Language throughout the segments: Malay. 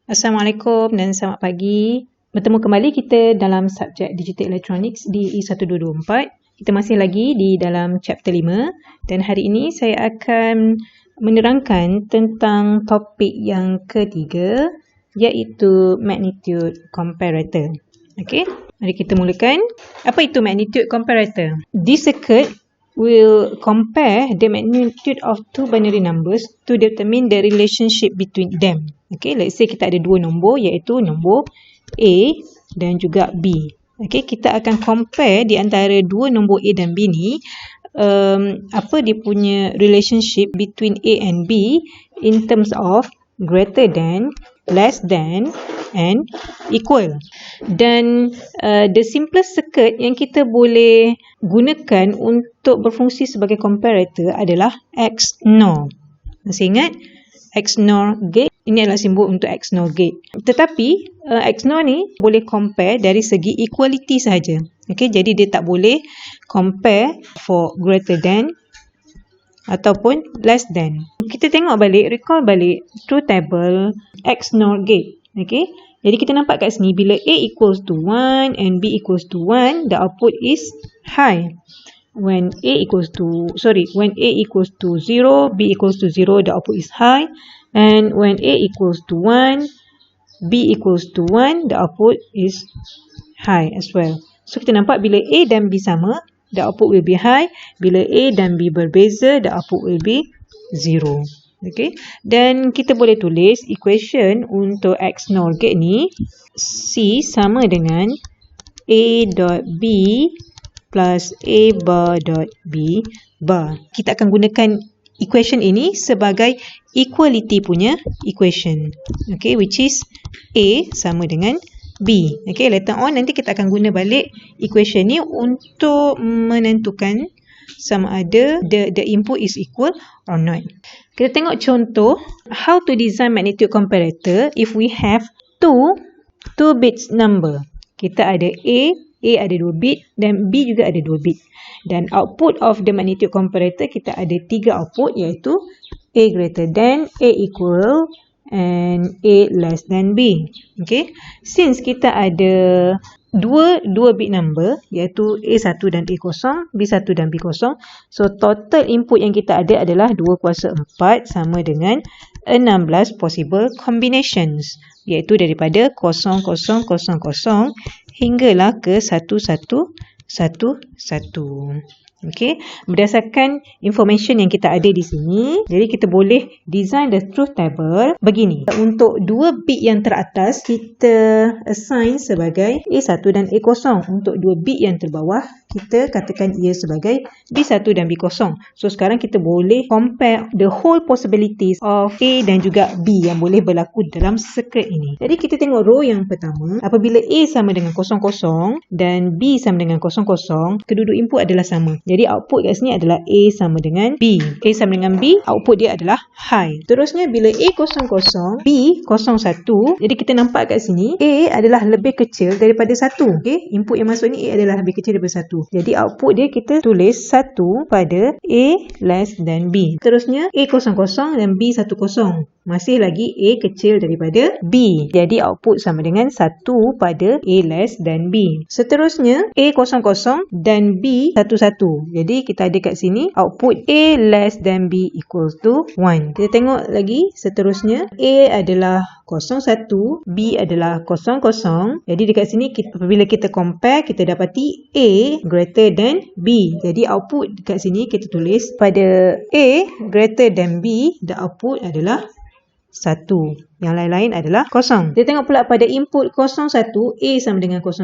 Assalamualaikum dan selamat pagi. Bertemu kembali kita dalam subjek Digital Electronics di E1224. Kita masih lagi di dalam chapter 5 dan hari ini saya akan menerangkan tentang topik yang ketiga iaitu magnitude comparator. Okey, mari kita mulakan. Apa itu magnitude comparator? This circuit will compare the magnitude of two binary numbers to determine the relationship between them. Okay, let's say kita ada dua nombor iaitu nombor A dan juga B. Okay, kita akan compare di antara dua nombor A dan B ni apa dia punya relationship between A and B in terms of greater than, less than and equal. Dan the simplest circuit yang kita boleh gunakan untuk berfungsi sebagai comparator adalah XNOR. Masih ingat? XNOR gate. Ini adalah simbol untuk XNOR gate. Tetapi XNOR ni boleh compare dari segi equality sahaja. Okay, jadi dia tak boleh compare for greater than ataupun less than. Kita tengok balik, recall balik truth table XNOR gate. Okay, jadi kita nampak kat sini bila A equals to 1 and B equals to 1, the output is high. When A equals to 0, B equals to 0, the output is high. And when A equals to 1, B equals to 1, the output is high as well. So kita nampak bila A dan B sama, the output will be high. Bila A dan B berbeza, the output will be 0. Okay. Dan kita boleh tulis equation untuk XNOR gate ni, C sama dengan A dot B plus A bar dot B bar. Kita akan gunakan equation ini sebagai equality punya equation. Okay, which is A sama dengan B. Okay, later on nanti kita akan guna balik equation ni untuk menentukan sama ada the input is equal or not. Kita tengok contoh how to design magnitude comparator if we have two bits number. Kita ada A ada 2 bit dan B juga ada 2 bit. Dan output of the magnitude comparator kita ada 3 output iaitu A greater than, A equal and A less than B. Okay. Since kita ada dua bit number iaitu A1 dan A0, B1 dan B0. So total input yang kita ada adalah 2 kuasa 4 sama dengan 16 possible combinations iaitu daripada 0000 hinggalah ke 1111. Okay, berdasarkan information yang kita ada di sini, jadi kita boleh design the truth table begini. Untuk 2 bit yang teratas, kita assign sebagai A1 dan A0. Untuk 2 bit yang terbawah, kita katakan ia sebagai B1 dan B0. So sekarang kita boleh compare the whole possibilities of A dan juga B yang boleh berlaku dalam circuit ini. Jadi kita tengok row yang pertama, apabila A sama dengan 00 dan B sama dengan 00, kedua-dua input adalah sama. Jadi output kat sini adalah A sama dengan B. A sama dengan B, output dia adalah high. Terusnya bila A 00, B 01, jadi kita nampak kat sini A adalah lebih kecil daripada 1. Okay, input yang masuk ni A adalah lebih kecil daripada 1. Jadi output dia kita tulis 1 pada A less than B. Terusnya A 00 dan B 10. Masih lagi A kecil daripada B. Jadi output sama dengan 1 pada A less than B. Seterusnya A 00 dan B 11. Jadi kita ada kat sini output A less than B equals to 1. Kita tengok lagi seterusnya A adalah 01, B adalah 00. Jadi dekat sini apabila kita compare, kita dapati A greater than B. Jadi output dekat sini kita tulis pada A greater than B, the output adalah 1. Yang lain-lain adalah 0. Kita tengok pula pada input 01, A sama dengan 01,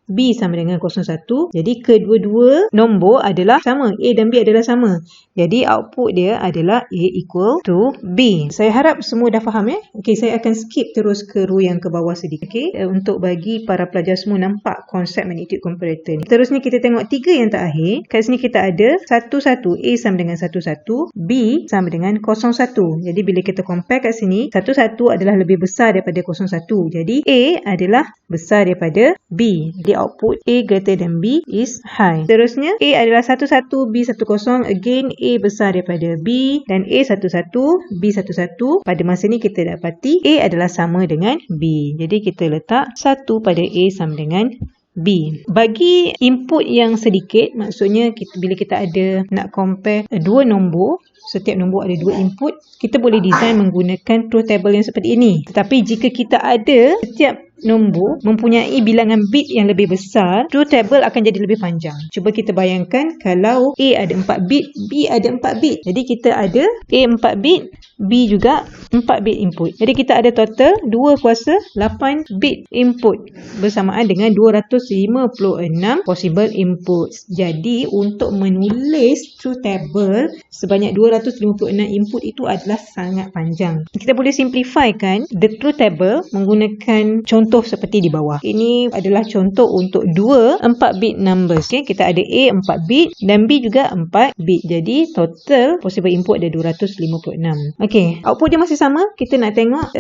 B sama dengan 01. Jadi kedua-dua nombor adalah sama. A dan B adalah sama. Jadi output dia adalah A equal to B. Saya harap semua dah faham ya. Okey, saya akan skip terus ke row yang ke bawah sedikit. Okey, untuk bagi para pelajar semua nampak konsep magnitude comparator ni. Terusnya kita tengok 3 yang terakhir. Kat sini kita ada 11, A sama dengan 11, B sama dengan 01. Jadi bila kita compare kat sini, 11 adalah lebih besar daripada 01. Jadi A adalah besar daripada B. Jadi output A greater than B is high. Seterusnya, A adalah 11, B 10. Again, A besar daripada B dan A 11, B 11. Pada masa ni kita dapati A adalah sama dengan B. Jadi kita letak 1 pada A sama dengan B. Bagi input yang sedikit, maksudnya bila kita ada nak compare dua nombor, setiap nombor ada dua input, kita boleh design menggunakan truth table yang seperti ini. Tetapi jika kita ada setiap nombor mempunyai bilangan bit yang lebih besar, truth table akan jadi lebih panjang. Cuba kita bayangkan kalau A ada 4 bit, B ada 4 bit. Jadi kita ada A 4 bit, B juga 4 bit input. Jadi kita ada total 2 kuasa 8 bit input bersamaan dengan 256 possible inputs. Jadi untuk menulis truth table sebanyak 256 input itu adalah sangat panjang. Kita boleh simplifykan the truth table menggunakan contoh seperti di bawah. Ini adalah contoh untuk dua 4 bit numbers. Okay, kita ada A 4 bit dan B juga 4 bit. Jadi total possible input ada 256. Okay, output dia masih sama. Kita nak tengok